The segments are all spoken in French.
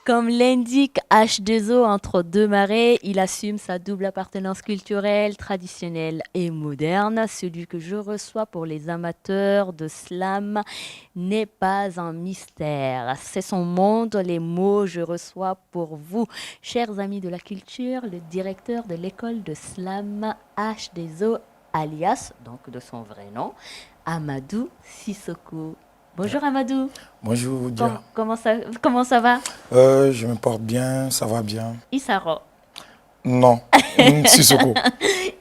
Comme l'indique H2O entre deux marais, il assume sa double appartenance culturelle, traditionnelle et moderne. Celui que je reçois pour les amateurs de slam n'est pas un mystère. C'est son monde, les mots je reçois pour vous. Chers amis de la culture, le directeur de l'école de slam H2O, alias, donc de son vrai nom, Amadou Sissoko. Bonjour Amadou. Bonjour, Dia. Comment ça va? Je me porte bien, ça va bien. Isaro. Non, Sissoko.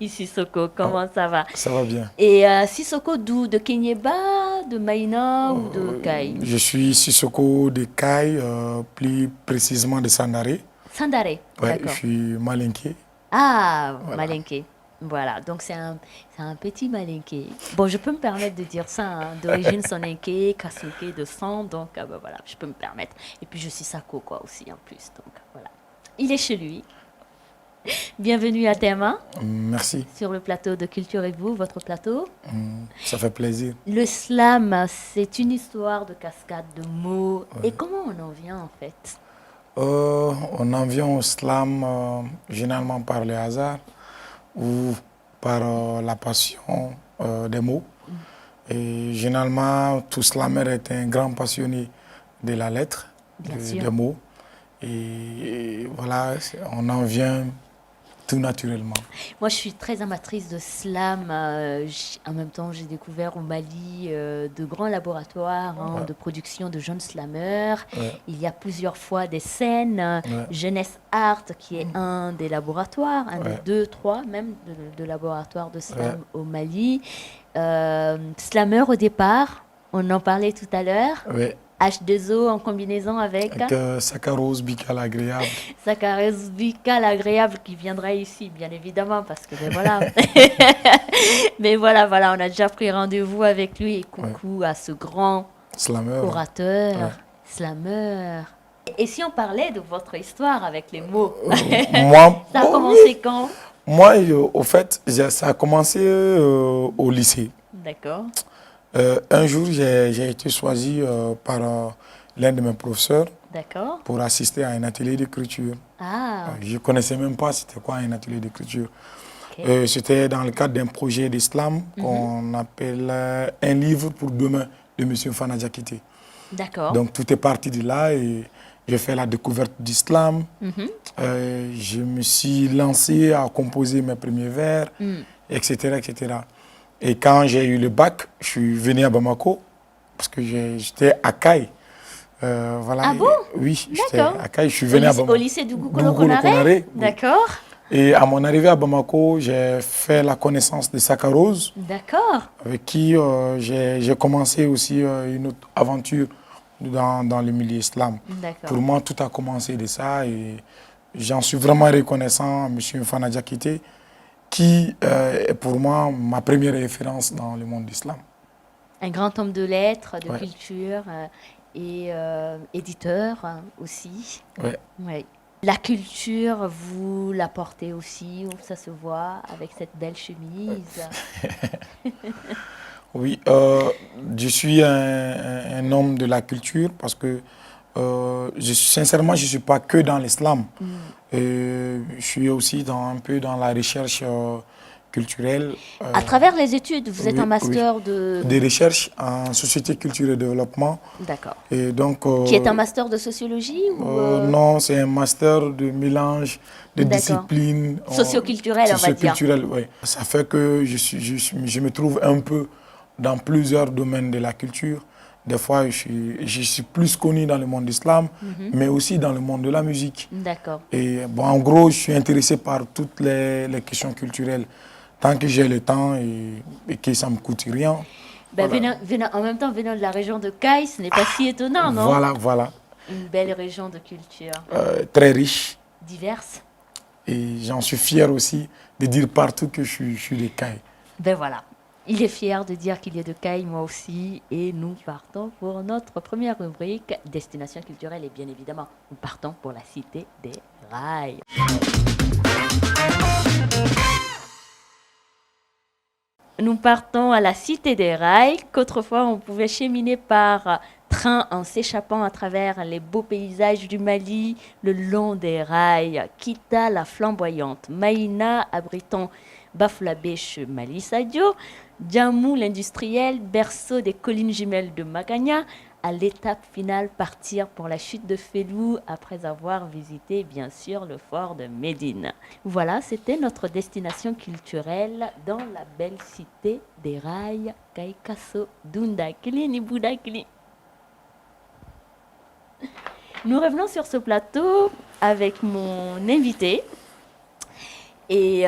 Ici Soko, Ah, comment ça va? ça va bien. Et Sissoko, d'où? De Kenyeba, de Maïna ou de Kai? Je suis Sissoko de Kai, plus précisément de Sandaré. Sandare, Ouais, je d'accord. suis malinké. Ah, Voilà. Malinké. Voilà, donc c'est un petit Malinké. Bon, je peux me permettre de dire ça, hein, d'origine soninké, kasuké de sang, donc bah, voilà, je peux me permettre. Et puis je suis Sako, quoi, aussi, en plus, donc voilà. Il est chez lui. Bienvenue à Théma, Merci, sur le plateau de Culture et vous, votre plateau. ça fait plaisir. Le slam, c'est une histoire de cascade de mots. Et comment on en vient en fait? On en vient au slam généralement par le hasard ou par la passion des mots. Et généralement, tout slammer est un grand passionné de la lettre, Bien sûr. des mots. Et voilà, on en vient tout naturellement. Moi, je suis très amatrice de slam. En même temps, j'ai découvert au Mali de grands laboratoires, hein, Ouais, de production de jeunes slammeurs. ouais, Il y a plusieurs fois des scènes. ouais, Jeunesse Art, qui est un des laboratoires, un des ouais, deux, trois même de laboratoires de ouais, slam au Mali. Slammer au départ, on en parlait tout à l'heure. ouais. H2O en combinaison avec Avec saccharose bicale agréable. Saccharose Vical agréable qui viendra ici, bien évidemment, parce que ben voilà. Mais voilà, voilà, on a déjà pris rendez-vous avec lui et Ouais. coucou à ce grand Slammer. orateur, Ouais. slammer. Et si on parlait de votre histoire avec les mots, Moi, ça a oh commencé oui, quand? moi, au fait, ça a commencé au lycée. D'accord, Un jour, j'ai été choisi par l'un de mes professeurs d'accord. pour assister à un atelier d'écriture. Ah, Je ne connaissais même pas c'était quoi un atelier d'écriture. ok. C'était dans le cadre d'un projet d'islam Mhm. qu'on appelle Un livre pour demain de M. Fana Diakité. D'accord. Donc tout est parti de là et j'ai fait la découverte d'islam. Mhm. Je me suis lancé à composer mes premiers vers, Mm. etc., etc. Et quand j'ai eu le bac, je suis venu à Bamako parce que j'étais à Caille. Voilà, Ah bon? oui, j'étais D'accord. à Caille, je suis Au venu à lycée, au Bamako. lycée du Gukolo Dougou Konaré? Konaré, oui. D'accord. Et à mon arrivée à Bamako, j'ai fait la connaissance de Sakarose, D'accord. avec qui j'ai commencé aussi une autre aventure dans le milieu islam. Pour D'accord. moi, tout a commencé de ça et j'en suis vraiment reconnaissant à M. Fana Diakité, qui est pour moi ma première référence dans le monde islam. Un grand homme de lettres, de Ouais, culture et éditeur aussi. ouais. Oui. La culture, vous la portez aussi, ça se voit avec cette belle chemise. Oui, je suis un homme de la culture parce que sincèrement, je ne suis pas que dans l'islam. Hmm. Je suis aussi un peu dans la recherche culturelle. À travers les études, vous êtes un Oui, oui. master de... Des recherches en société, culture et développement. D'accord. Et donc, Qui est un master de sociologie ou... non, c'est un master de mélange de D'accord. disciplines Socioculturel, on va dire. socioculturelles. Oui. Ça fait que je me trouve un peu dans plusieurs domaines de la culture. Des fois, je suis plus connu dans le monde islam, Mhm. mais aussi dans le monde de la musique. D'accord. Et bon, en gros, je suis intéressé par toutes les questions culturelles. Tant que j'ai le temps et que ça ne me coûte rien. Ben, Voilà. en même temps, venant de la région de Caille, ce n'est pas si étonnant, non? Voilà, voilà. Une belle région de culture. Très riche. Diverse. Et j'en suis fier aussi de dire partout que je suis des Cailles. Ben voilà. Il est fier de dire qu'il est de Caille, moi aussi. Et nous partons pour notre première rubrique, Destination culturelle. Et bien évidemment, nous partons pour la Cité des Rails. Nous partons à la Cité des Rails, qu'autrefois on pouvait cheminer par train en s'échappant à travers les beaux paysages du Mali le long des rails. Kita la flamboyante, Maïna abritant Bafoulavich Mali Sadio, Djamou l'industriel, berceau des collines jumelles de Magana, à l'étape finale partir pour la chute de Fellou après avoir visité bien sûr le fort de Médine. Voilà, c'était notre destination culturelle dans la belle cité des rails Kaikaso Dundakili Nibudakili. Nous revenons sur ce plateau avec mon invité. Et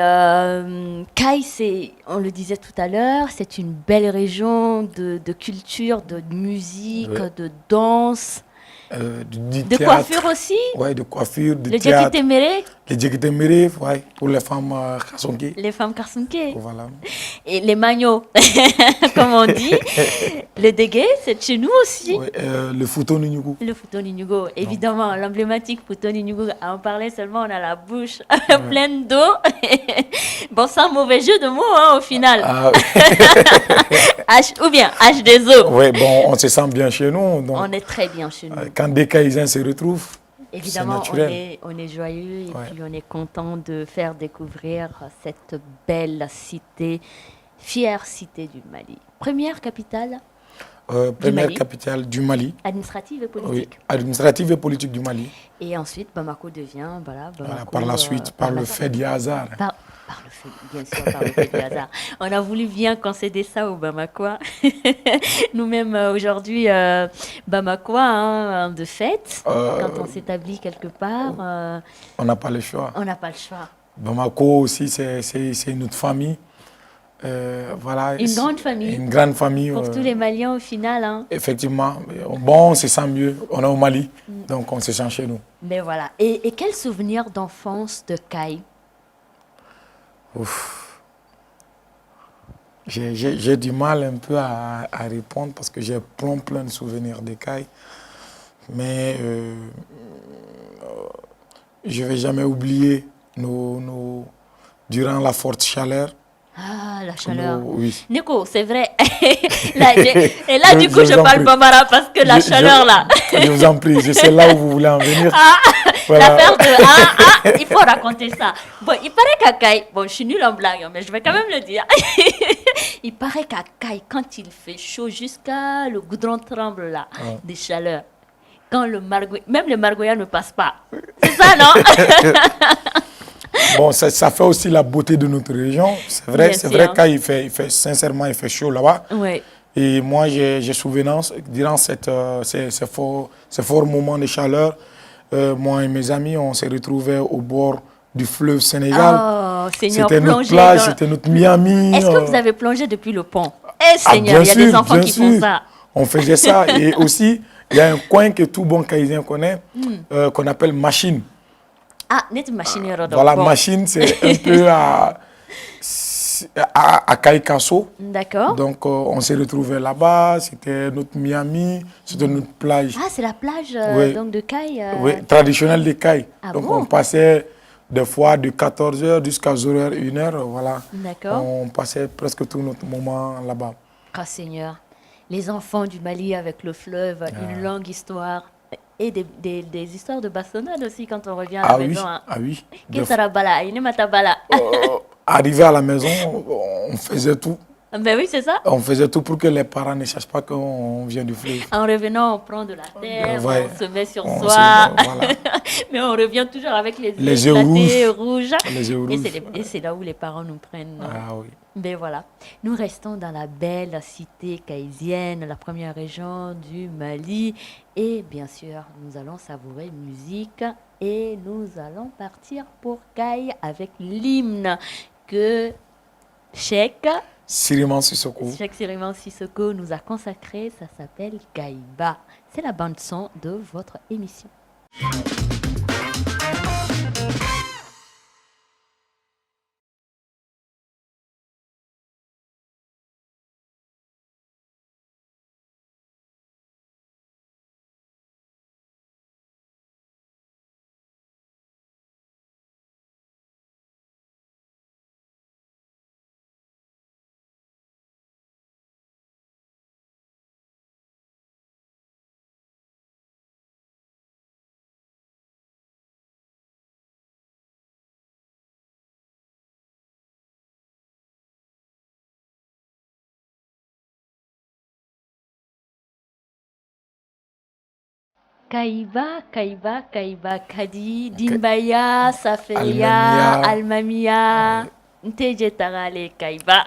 Kai, on le disait tout à l'heure, c'est une belle région de culture, de musique, Ouais. de danse, Du de théâtre. coiffure aussi. Ouais, de coiffure, de Le théâtre. Djekitemere, Les Djekitemere, ouais, pour les femmes Kasonké. les femmes karsunke. Voilà. Et les magnos, comme on dit. Le dégué, c'est chez nous aussi. Ouais, le Fouton Nugu. Le Futoni Nugo, évidemment, l'emblématique Futoni Nugo. À en parler seulement, on a la bouche Ouais. pleine d'eau. Bon, sans mauvais jeu de mots, hein, au final. Ah, H, ou bien H des eaux. ouais, bon, on se sent bien chez nous. Donc, On est très bien chez nous. quand des Kaïsiens se retrouvent, Évidemment, c'est on naturel. est joyeux et Ouais. puis on est content de faire découvrir cette belle cité, fière cité du Mali. Première capitale Première Mali. capitale du Mali. administrative et Oui, politique. administrative et politique du Mali. Et ensuite, Bamako devient, voilà, Voilà, Bamako, par la suite, par le fait du hasard. Par le fait, bien sûr, par le fait du hasard. On a voulu bien concéder ça aux Bamakois. Nous-mêmes, aujourd'hui, Bamakois, hein, de fait, quand on s'établit quelque part, On n'a pas le choix. on n'a pas le choix. Bamako aussi, c'est notre famille. Voilà, Une grande famille. Une grande famille. Pour tous les Maliens, au final. Hein. Effectivement. Bon, on se sent mieux. On est au Mali, donc on se sent chez nous. Mais voilà. Et quel souvenir d'enfance de Kai? Ouf. J'ai du mal un peu à répondre parce que j'ai plein de souvenirs de Kai. Mais je ne vais jamais oublier durant la forte chaleur. Ah, la chaleur. Oui. Nico, c'est vrai. Et là, du coup, je vous en parle prie. Bambara parce que la chaleur, là. Je vous en prie, je sais là où vous voulez en venir. Voilà. L'affaire de... il faut raconter ça. Bon, il paraît qu'à Kai... Bon, je suis nulle en blague, hein, mais je vais quand même le dire. Il paraît qu'à Kai, quand il fait chaud, jusqu'à le goudron tremble, là, des chaleurs. Quand le margoya... Même le margoya ne passe pas. C'est ça, non? Bon, ça fait aussi la beauté de notre région. C'est vrai qu'il fait, sincèrement, il fait chaud là-bas. Oui. Et moi, j'ai souvenance, durant ces forts moments de chaleur, moi et mes amis, on s'est retrouvés au bord du fleuve Sénégal. Oh, Seigneur, c'était notre plage, c'était notre Miami. Est-ce que vous avez plongé depuis le pont? Eh, Seigneur, il y a des enfants qui font ça. On faisait ça. Et aussi, il y a un coin que tout bon Kaïsien connaît, qu'on appelle Machine. Ah, net machine. Voilà, bon. Machine, c'est un peu à Kaikasso. D'accord. Donc, on s'est retrouvés là-bas. C'était notre Miami, c'était notre plage. Ah, c'est la plage oui. donc de Kai Oui, traditionnelle de Kai. Ah, donc, bon? on passait des fois de 14h jusqu'à 0h, 1h. Voilà. D'accord. On passait presque tout notre moment là-bas. Ah, Seigneur. Les enfants du Mali avec le fleuve, une longue histoire. Et des histoires de bastonnade aussi quand on revient à la maison. Oui. Hein. Ah oui. Arrivé à la maison, on faisait tout. Ben oui, c'est ça. On faisait tout pour que les parents ne sachent pas qu'on vient du fleuve. En revenant, on prend de la terre, ouais. on se met sur soi. Voilà. Mais on revient toujours avec les yeux rouges. Les yeux rouges. Et c'est là où les parents nous prennent. Ah oui. Ben voilà. Nous restons dans la belle cité kaïsienne, la première région du Mali. Et bien sûr, nous allons savourer musique. Et nous allons partir pour Kai avec l'hymne que Cheikh Siriman Sissoko. Cheikh Siriman Sissoko nous a consacré. Ça s'appelle Kaïba. C'est la bande son de votre émission. Kaiba, Kadi, Dinbaya, Saferia, Almamia, Almamia, Nteje Tarale, Kaiba.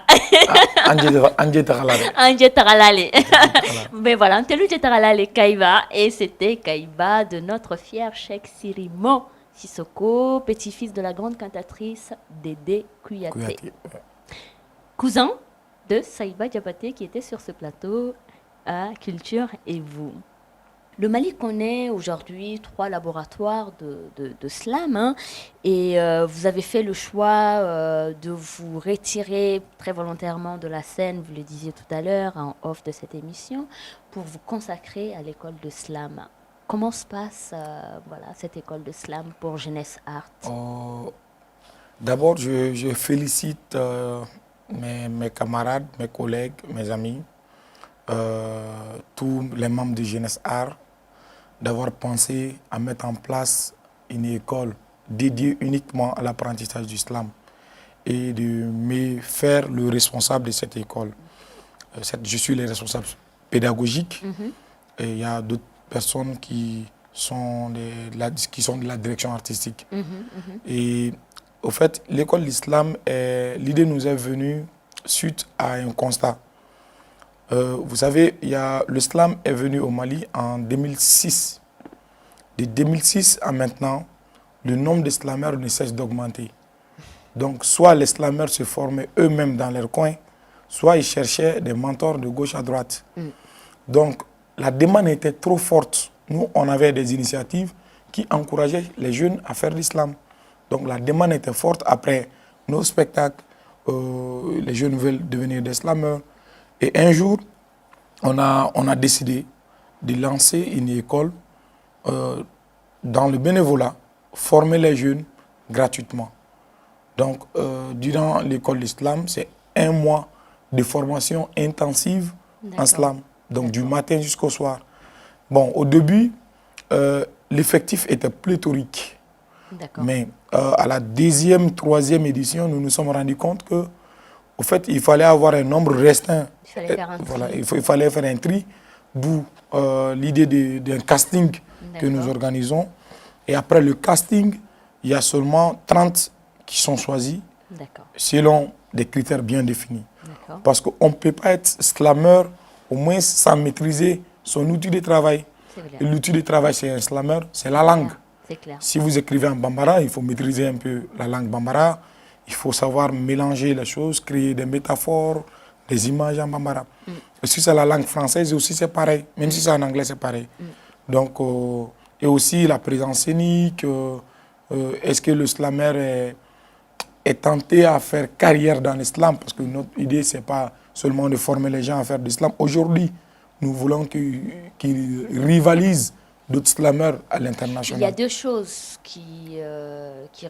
Anje Takalare. Anje Taralale. Anje Takalare. Mais voilà, Nteluje Taralale, Kaiba. Et c'était Kaiba de notre fier Cheikh Sirimo Sissoko, petit-fils de la grande cantatrice Dédé Kouyaté. Kouyaté. Cousin de Saïba Diabaté qui était sur ce plateau à Culture et vous. Le Mali connaît aujourd'hui 3 laboratoires de slam, hein, et vous avez fait le choix de vous retirer très volontairement de la scène, vous le disiez tout à l'heure, en off de cette émission, pour vous consacrer à l'école de slam. Comment se passe voilà, cette école de slam pour Jeunesse Art? D'abord, je félicite mes camarades, mes collègues, mes amis, tous les membres de Jeunesse Art, d'avoir pensé à mettre en place une école dédiée uniquement à l'apprentissage du slam et de me faire le responsable de cette école. Je suis le responsable pédagogique et il y a d'autres personnes qui sont de la direction artistique. Et au fait, l'école d'islam, l'idée nous est venue suite à un constat. Vous savez, le slam est venu au Mali en 2006. De 2006 à maintenant, le nombre de slameurs ne cesse d'augmenter. Donc, soit les slameurs se formaient eux-mêmes dans leur coin, soit ils cherchaient des mentors de gauche à droite. Donc, la demande était trop forte. Nous, on avait des initiatives qui encourageaient les jeunes à faire l'islam. Donc, la demande était forte. Après nos spectacles, les jeunes veulent devenir des slameurs. Et un jour, on a décidé de lancer une école dans le bénévolat, former les jeunes gratuitement. Donc, durant l'école d'islam, c'est 1 mois de formation intensive en slam, donc du matin jusqu'au soir. Bon, au début, l'effectif était pléthorique. Mais à la 2e, 3e édition, nous nous sommes rendus compte que, au fait, il fallait avoir un nombre restreint. Il fallait faire un tri. Voilà, il fallait faire un tri, d'où l'idée d'un casting que nous organisons. Et après le casting, il y a seulement 30 qui sont choisis selon des critères bien définis. Parce qu'on ne peut pas être slammer au moins sans maîtriser son outil de travail. L'outil de travail, c'est un slammer, c'est la langue. Clair. Si vous écrivez en bambara, il faut maîtriser un peu la langue bambara. Il faut savoir mélanger les choses, créer des métaphores, des images en bambara. Et si c'est la langue française, aussi c'est pareil. Même si c'est en anglais, c'est pareil. Donc, et aussi la présence scénique. Est-ce que le slammer est tenté à faire carrière dans l'islam? Parce que notre idée, ce n'est pas seulement de former les gens à faire de l'islam. Aujourd'hui, nous voulons qu'ils rivalisent d'autres slameurs à l'international. Il y a 2 choses qui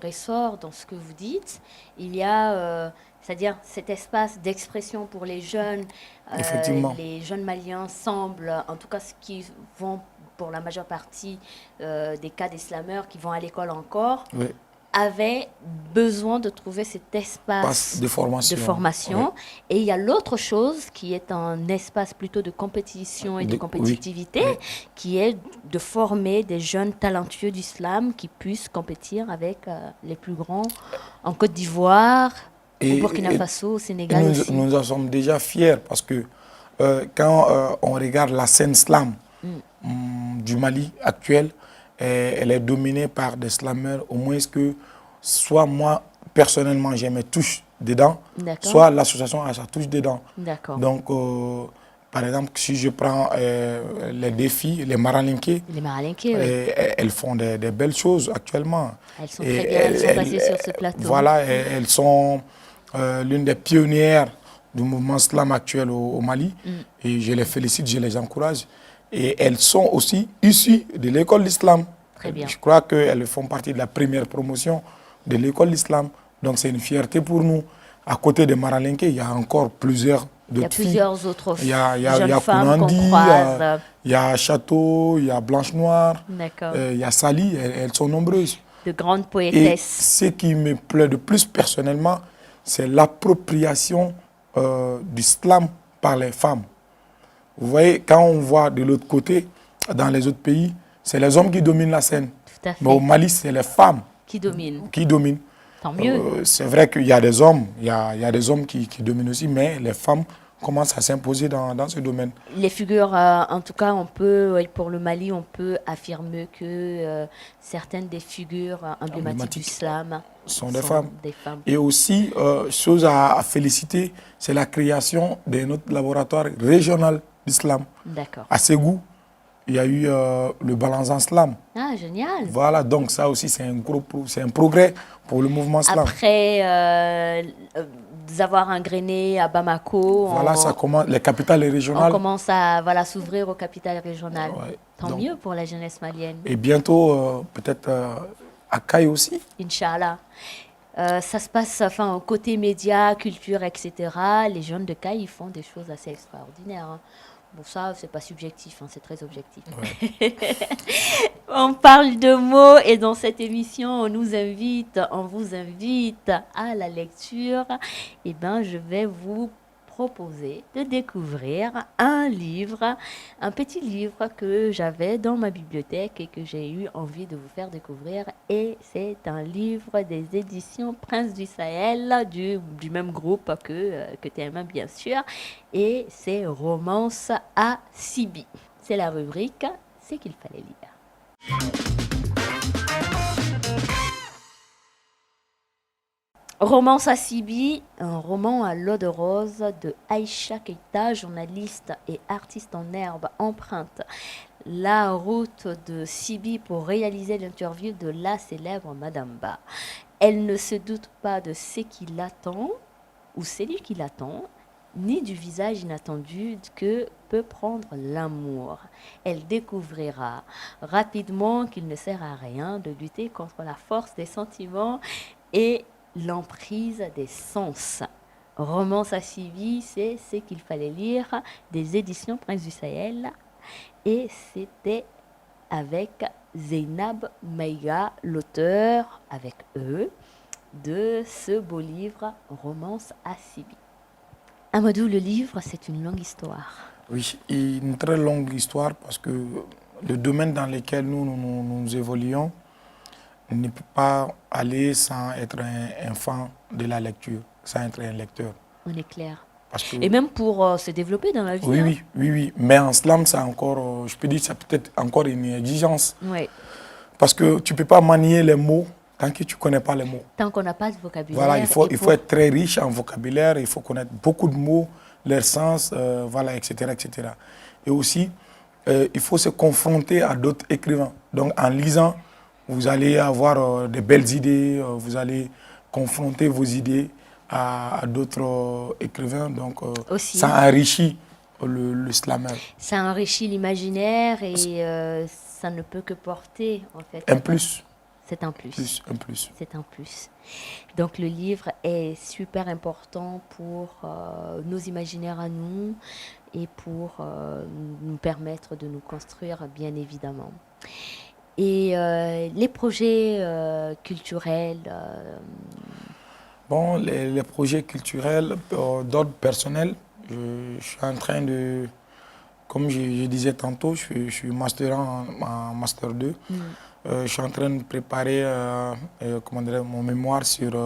ressortent dans ce que vous dites. Il y a, c'est-à-dire cet espace d'expression pour les jeunes. Effectivement. Les jeunes Maliens semblent, en tout cas ceux qui vont pour la majeure partie des cas des slameurs qui vont à l'école encore, avaient besoin de trouver cet espace de formation. Et il y a l'autre chose qui est un espace plutôt de compétition et de compétitivité, qui est de former des jeunes talentueux du slam qui puissent compétir avec les plus grands en Côte d'Ivoire, au Burkina Faso, au Sénégal aussi. Nous en sommes déjà fiers parce que quand on regarde la scène slam du Mali actuelle, elle est dominée par des slameurs, au moins que soit moi, personnellement, j'ai mes touches dedans, soit l'association a sa touche dedans. Donc, par exemple, si je prends les défis, les Maralinké, elles font des belles choses actuellement. Elles sont très bien, elles sont basées sur ce plateau. Voilà, elles sont l'une des pionnières du mouvement slam actuel au Mali. Et je les félicite, je les encourage. Et elles sont aussi issues de l'école d'islam. Très bien. Je crois qu'elles font partie de la première promotion de l'école d'islam. Donc c'est une fierté pour nous. À côté de Maralinké, il y a encore plusieurs d'autres filles. Il y a plusieurs autres filles. Il y a femmes Kounandi, qu'on croise. Il y a Château, il y a Blanche Noire, il y a Sali, elles sont nombreuses. De grandes Et poétesses. ce qui me plaît de plus personnellement, c'est l'appropriation du slam par les femmes. Vous voyez, quand on voit de l'autre côté, dans les autres pays, c'est les hommes qui dominent la scène. Tout à fait. Mais au Mali, c'est les femmes Qui domine. qui dominent. Tant mieux. C'est vrai qu'il y a des hommes, il y a des hommes qui dominent aussi, mais les femmes commencent à s'imposer dans ce domaine. Les figures, en tout cas, pour le Mali, on peut affirmer que certaines des figures emblématiques du slam sont des femmes. des femmes. Et aussi, chose à féliciter, c'est la création de notre laboratoire régional d'islam. D'accord. À Ségou, il y a eu le Balanzan Slam. Ah, génial. Voilà, donc ça aussi, c'est un progrès pour le mouvement slam. Après avoir engrainé à Bamako, Voilà, ça commence, les capitales on régionales. commence à s'ouvrir aux capitales régionales. Ouais, Tant donc, mieux pour la jeunesse malienne. et bientôt, peut-être à Caille aussi. Inch'Allah. Ça se passe, enfin, côté médias, culture, etc. Les jeunes de Caille, ils font des choses assez extraordinaires. Hein. Bon, ça, c'est pas subjectif, hein, c'est très objectif. Ouais. On parle de mots et dans cette émission, on vous invite à la lecture. Eh bien, je vais vous proposer de découvrir un petit livre que j'avais dans ma bibliothèque et que j'ai eu envie de vous faire découvrir. Et c'est un livre des éditions Prince du Sahel, du même groupe que TMA bien sûr. Et c'est Romance à Sibi. C'est la rubrique « C'est qu'il fallait lire ». Romance à Sibi, un roman à l'eau de rose de Aïcha Keita, journaliste et artiste en herbe, emprunte la route de Sibi pour réaliser l'interview de la célèbre Madame Ba. Elle ne se doute pas de ce qui l'attend, ou celui qui l'attend, ni du visage inattendu que peut prendre l'amour. Elle découvrira rapidement qu'il ne sert à rien de lutter contre la force des sentiments et l'emprise des sens. Romance à Sibi, c'est ce qu'il fallait lire des éditions Prince du Sahel. Et c'était avec Zeynab Maïga, l'auteur, avec eux, de ce beau livre Romance à Sibi. Amadou, le livre, c'est une longue histoire. Oui, une très longue histoire parce que le domaine dans lequel nous évoluons ne peut pas aller sans être un fan de la lecture, sans être un lecteur. On est clair. Parce que, et même pour se développer dans la vie. oui, hein. oui. Mais en slam, c'est encore, je peux dire, c'est peut-être encore une exigence. Ouais. Parce que tu ne peux pas manier les mots tant que tu ne connais pas les mots. Tant qu'on n'a pas de vocabulaire. Voilà, il faut être très riche en vocabulaire, il faut connaître beaucoup de mots, leur sens, voilà, etc., etc. Et aussi, il faut se confronter à d'autres écrivains. Donc, en lisant, vous allez avoir de belles idées, vous allez confronter vos idées à d'autres écrivains. Donc, ça enrichit le slammer. Ça enrichit l'imaginaire et ça ne peut que porter, en fait. Un plus. C'est un plus. Un plus. C'est un plus. Donc le livre est super important pour nos imaginaires à nous et pour nous permettre de nous construire, bien évidemment. Et les projets culturels Bon, les projets culturels d'ordre personnel, je suis en train de, comme je disais tantôt, je suis master en master 2. Je suis en train de préparer mon mémoire sur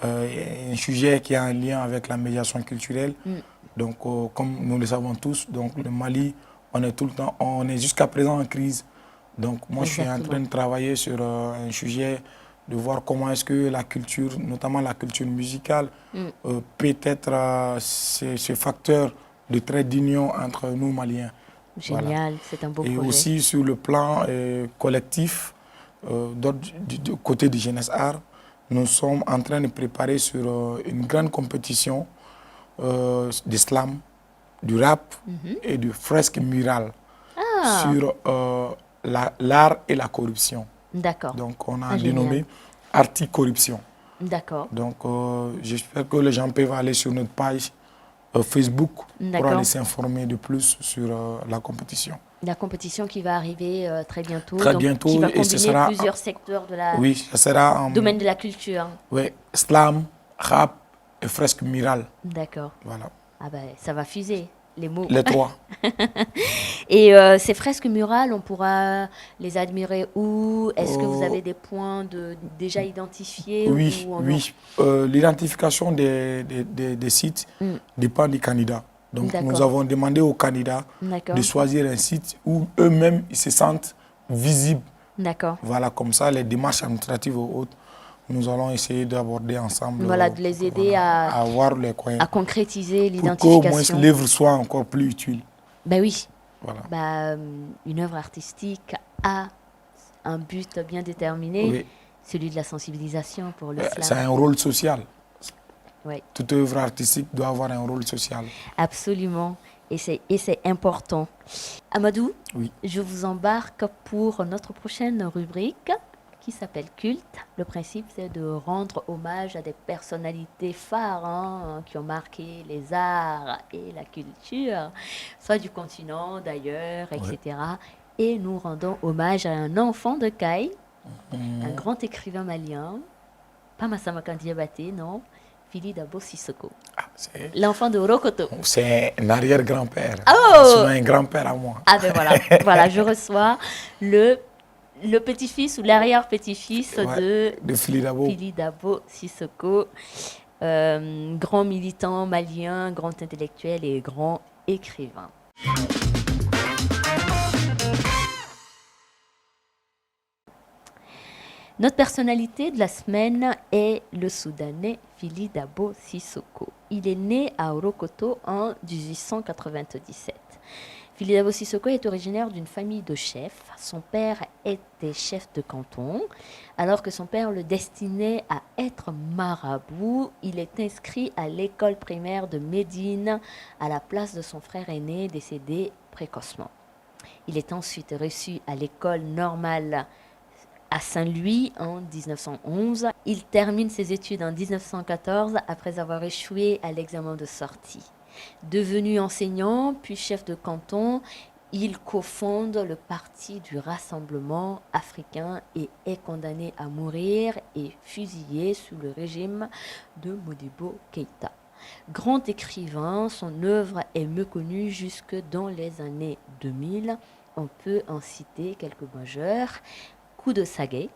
un sujet qui a un lien avec la médiation culturelle. Donc, comme nous le savons tous, donc le Mali, on est tout le temps, on est jusqu'à présent en crise. Donc, moi, je suis en train de travailler sur un sujet, de voir comment est-ce que la culture, notamment la culture musicale, peut être ce facteur de trait d'union entre nous Maliens. Génial, voilà. C'est un beau projet. Et aussi sur le plan collectif, du côté de Jeunesse Art, nous sommes en train de préparer sur une grande compétition de slam, du rap et du fresque murale sur l'art et la corruption. D'accord. Donc on a dénommé Arti-Corruption. D'accord. Donc j'espère que les gens peuvent aller sur notre page Facebook pour aller s'informer de plus sur la compétition. La compétition qui va arriver très bientôt. Très bientôt. Qui va combiner et ce sera plusieurs secteurs de la ça sera domaine de la culture. Oui, slam, rap et fresque murale. D'accord. Voilà. Ah ben, ça va fuser. Les mots. Les trois. Et ces fresques murales, on pourra les admirer où? Est-ce que vous Euh, avez des points déjà identifiés oui, ou non? oui. L'identification des sites Hmm, dépend des candidats. Donc, nous d'accord, avons demandé aux candidats de d'accord, choisir un site où eux-mêmes ils se sentent visibles. d'accord. Voilà, comme ça, les démarches administratives ou autres, nous allons essayer d'aborder ensemble Voilà, de les aider voilà, à voir les coins à concrétiser pour qu'au moins l'identification. l'œuvre soit encore plus utile. Ben oui, Voilà. une œuvre artistique a un but bien déterminé, Oui, celui de la sensibilisation pour le ça a slam. un rôle social. Oui, Toute œuvre artistique doit avoir un rôle social. absolument. Et c'est important. Amadou, Oui. je vous embarque pour notre prochaine rubrique qui s'appelle Culte. Le principe, c'est de rendre hommage à des personnalités phares hein, qui ont marqué les arts et la culture, soit du continent, d'ailleurs, Ouais. etc. Et nous rendons hommage à un enfant de Caille, un grand écrivain malien, pas Massama Diabaté, non, Fili Dabo Sissoko, Ah, l'enfant de Rokoto. c'est un arrière-grand-père. Oh! Sinon un grand-père à moi. Ah ben voilà, voilà, je reçois le petit-fils ou l'arrière-petit-fils Ouais, de de Filidabo. Fili Dabo Sissoko, grand militant malien, grand intellectuel et grand écrivain. Notre personnalité de la semaine est le Soudanais Fili Dabo Sissoko. Il est né à Orokoto en 1897. Fili Dabo Sissoko est originaire d'une famille de chefs. Son père était chef de canton. Alors que son père le destinait à être marabout, il est inscrit à l'école primaire de Médine à la place de son frère aîné décédé précocement. Il est ensuite reçu à l'école normale à Saint-Louis en 1911. Il termine ses études en 1914 après avoir échoué à l'examen de sortie. Devenu enseignant puis chef de canton, il cofonde le Parti du Rassemblement africain et est condamné à mourir et fusillé sous le régime de Modibo Keïta. Grand écrivain, son œuvre est méconnue jusque dans les années 2000. On peut en citer quelques majeurs. Coup de Saguet,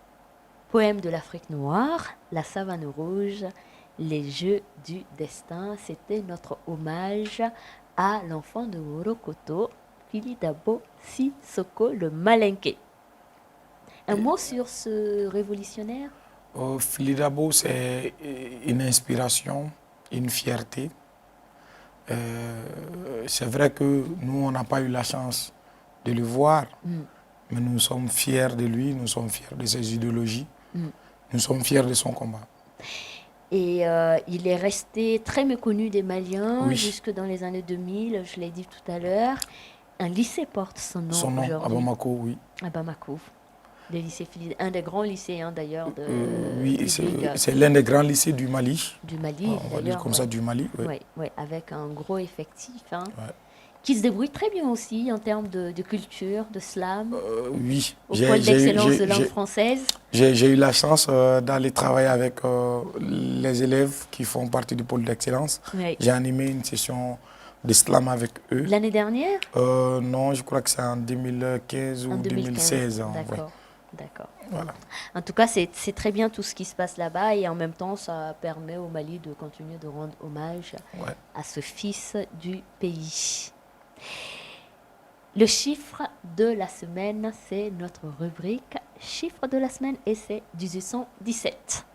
Poème de l'Afrique noire, La savane rouge, Les jeux du destin. C'était notre hommage à l'enfant de Orokoto, Fili Dabo Sissoko, le Malinké. Un mot sur ce révolutionnaire? Filidabo, c'est une inspiration, une fierté. C'est vrai que nous, on n'a pas eu la chance de le voir, mais nous sommes fiers de lui, nous sommes fiers de ses idéologies, nous sommes fiers de son combat. Et il est resté très méconnu des Maliens Oui. jusque dans les années 2000, je l'ai dit tout à l'heure. Un lycée porte son nom Son nom, à aujourd'hui. Bamako, oui. À Bamako. Le lycée Philippe, un des grands lycées hein, d'ailleurs Oui, publics, c'est l'un des grands lycées du Mali. du Mali. On va dire d'ailleurs, comme ça, du Mali. Oui. ouais, ouais, avec un gros effectif, hein, Ouais. qui se débrouille très bien aussi en termes de culture, de slam, Oui, au pôle d'excellence de langue française. j'ai eu la chance d'aller travailler avec les élèves qui font partie du pôle d'excellence. Ouais. J'ai animé une session de slam avec eux. L'année dernière? Non, je crois que c'est en 2015 ou En 2015. 2016. Hein, D'accord. ouais. D'accord. Voilà. En tout cas, c'est très bien tout ce qui se passe là-bas et en même temps, ça permet au Mali de continuer de rendre hommage Ouais. à ce fils du pays. Le chiffre de la semaine, c'est notre rubrique chiffre de la semaine et c'est 1817.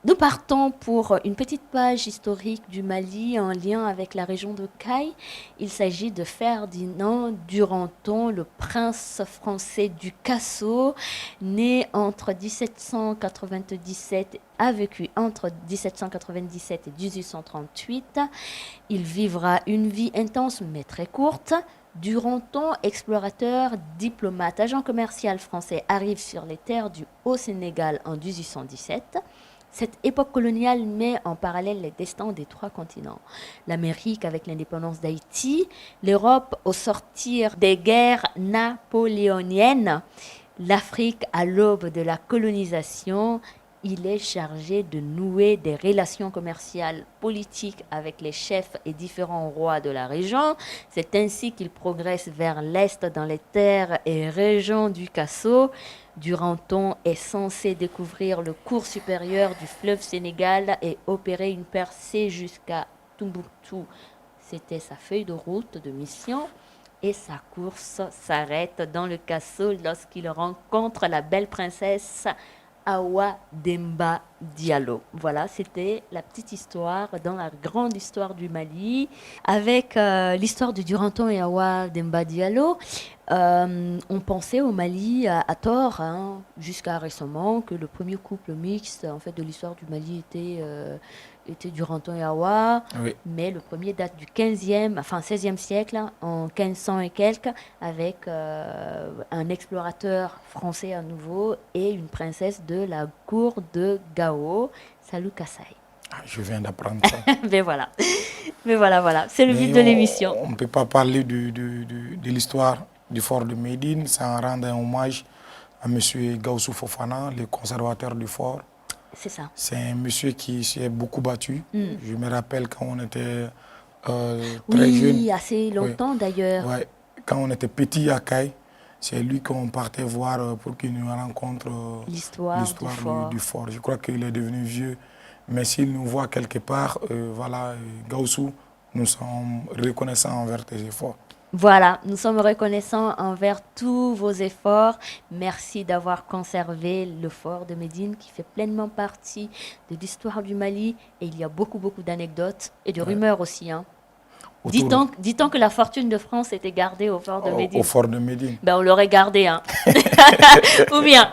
Nous partons pour une petite page historique du Mali en lien avec la région de Caille. Il s'agit de Ferdinand Duranton, le prince français du Casso, né entre 1797, a vécu entre 1797 et 1838. Il vivra une vie intense mais très courte. Duranton, explorateur, diplomate, agent commercial français, arrive sur les terres du Haut-Sénégal en 1817. Cette époque coloniale met en parallèle les destins des trois continents. L'Amérique avec l'indépendance d'Haïti, l'Europe au sortir des guerres napoléoniennes, l'Afrique à l'aube de la colonisation. il est chargé de nouer des relations commerciales politiques avec les chefs et différents rois de la région. C'est ainsi qu'il progresse vers l'est dans les terres et régions du Kasso. Duranton est censé découvrir le cours supérieur du fleuve Sénégal et opérer une percée jusqu'à Tombouctou. C'était sa feuille de route de mission. Et sa course s'arrête dans le Kasso lorsqu'il rencontre la belle princesse Awa Demba Diallo. Voilà, c'était la petite histoire dans la grande histoire du Mali. Avec l'histoire de Duranton et Awa Demba Diallo, on pensait au Mali à tort, hein, jusqu'à récemment, que le premier couple mixte en fait, de l'histoire du Mali était Duranton et Awa. Oui. Mais le premier date du 16e siècle, en 1500 et quelques, avec un explorateur français à nouveau et une princesse de la cour de Gao, Salou Kassai. Ah, je viens d'apprendre ça. Mais voilà, c'est le but de l'émission. On ne peut pas parler de l'histoire du fort de Médine sans rendre un hommage à M. Gaussou Fofana, le conservateur du fort. C'est ça. C'est un monsieur qui s'est beaucoup battu. Je me rappelle quand on était très jeune. Oui, assez longtemps d'ailleurs. Ouais. Quand on était petit à Caille, c'est lui qu'on partait voir pour qu'il nous rencontre l'histoire du fort. Je crois qu'il est devenu vieux. Mais s'il nous voit quelque part, voilà, Gaussou, nous sommes reconnaissants envers tes efforts. Voilà, nous sommes reconnaissants envers tous vos efforts. Merci d'avoir conservé le fort de Médine qui fait pleinement partie de l'histoire du Mali. Et il y a beaucoup d'anecdotes et de rumeurs aussi. Hein. Dit-on que la fortune de France était gardée au fort de Médine. Au fort de Médine. Ben, on l'aurait gardé. Hein. Ou bien,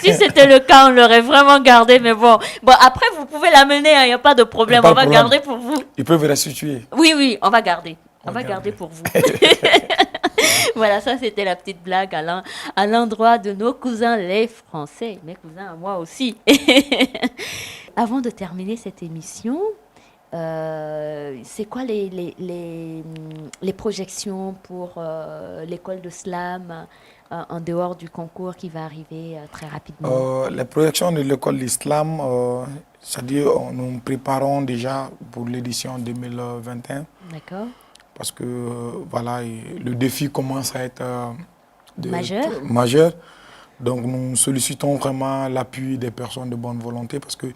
si c'était le cas, on l'aurait vraiment gardé. Mais bon, après, vous pouvez l'amener. Il n'y a pas de problème. On va garder pour vous. Ils peuvent restituer. Oui, on va garder. On va garder pour vous. Voilà, ça c'était la petite blague à l'endroit de nos cousins les Français, mes cousins à moi aussi. Avant de terminer cette émission, c'est quoi les projections pour l'école de slam en dehors du concours qui va arriver très rapidement? Les projections de l'école d'islam, c'est-à-dire nous nous préparons déjà pour l'édition 2021. D'accord. Parce que voilà, le défi commence à être majeur. Donc nous sollicitons vraiment l'appui des personnes de bonne volonté parce que,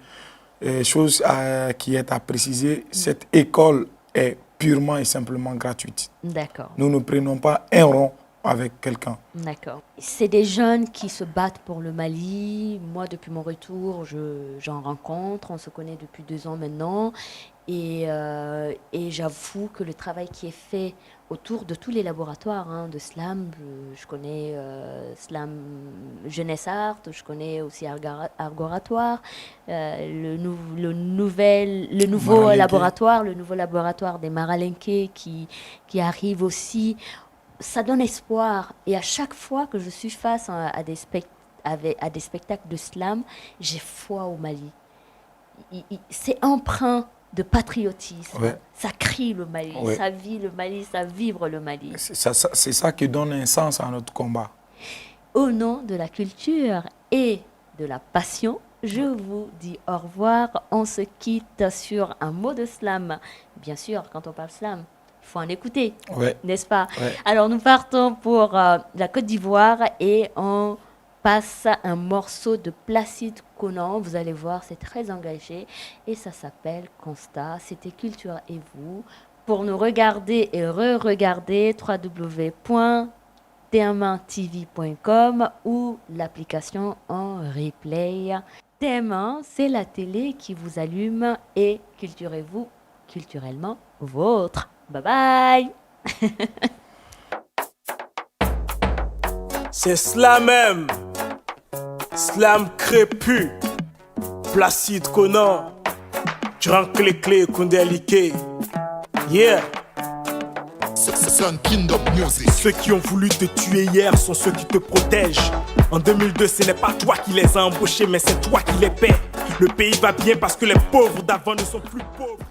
chose qui est à préciser, cette école est purement et simplement gratuite. D'accord. Nous ne prenons pas un rond avec quelqu'un. D'accord. C'est des jeunes qui se battent pour le Mali. Moi, depuis mon retour, j'en rencontre. On se connaît depuis 2 ans maintenant. Et j'avoue que le travail qui est fait autour de tous les laboratoires de SLAM, je connais SLAM Jeunesse Art, je connais aussi Argoratoire, le nouveau laboratoire des Maralenke qui arrive aussi. Ça donne espoir. Et à chaque fois que je suis face à des spectacles de slam, j'ai foi au Mali. C'est empreint de patriotisme. Ouais. Ça crie le Mali, ouais. Ça vit le Mali, ça vibre le Mali. C'est ça qui donne un sens à notre combat. Au nom de la culture et de la passion, je vous dis au revoir. On se quitte sur un mot de slam. Bien sûr, quand on parle slam, il faut en écouter, ouais. N'est-ce pas? Ouais. Alors, nous partons pour la Côte d'Ivoire et on passe un morceau de Placide Conan. Vous allez voir, c'est très engagé et ça s'appelle Constat. C'était Culture et vous. Pour nous regarder et re-regarder, www.tm1tv.com ou l'application en replay. TM1, c'est la télé qui vous allume et culturez-vous culturellement vôtre. Bye bye. C'est Slam même. Slam crépu. Placide Conan. Grand Clé Kondelike. Yeah. Ceux qui ont voulu te tuer hier sont ceux qui te protègent. En 2002, ce n'est pas toi qui les as embauchés, mais c'est toi qui les paies. Le pays va bien parce que les pauvres d'avant ne sont plus pauvres.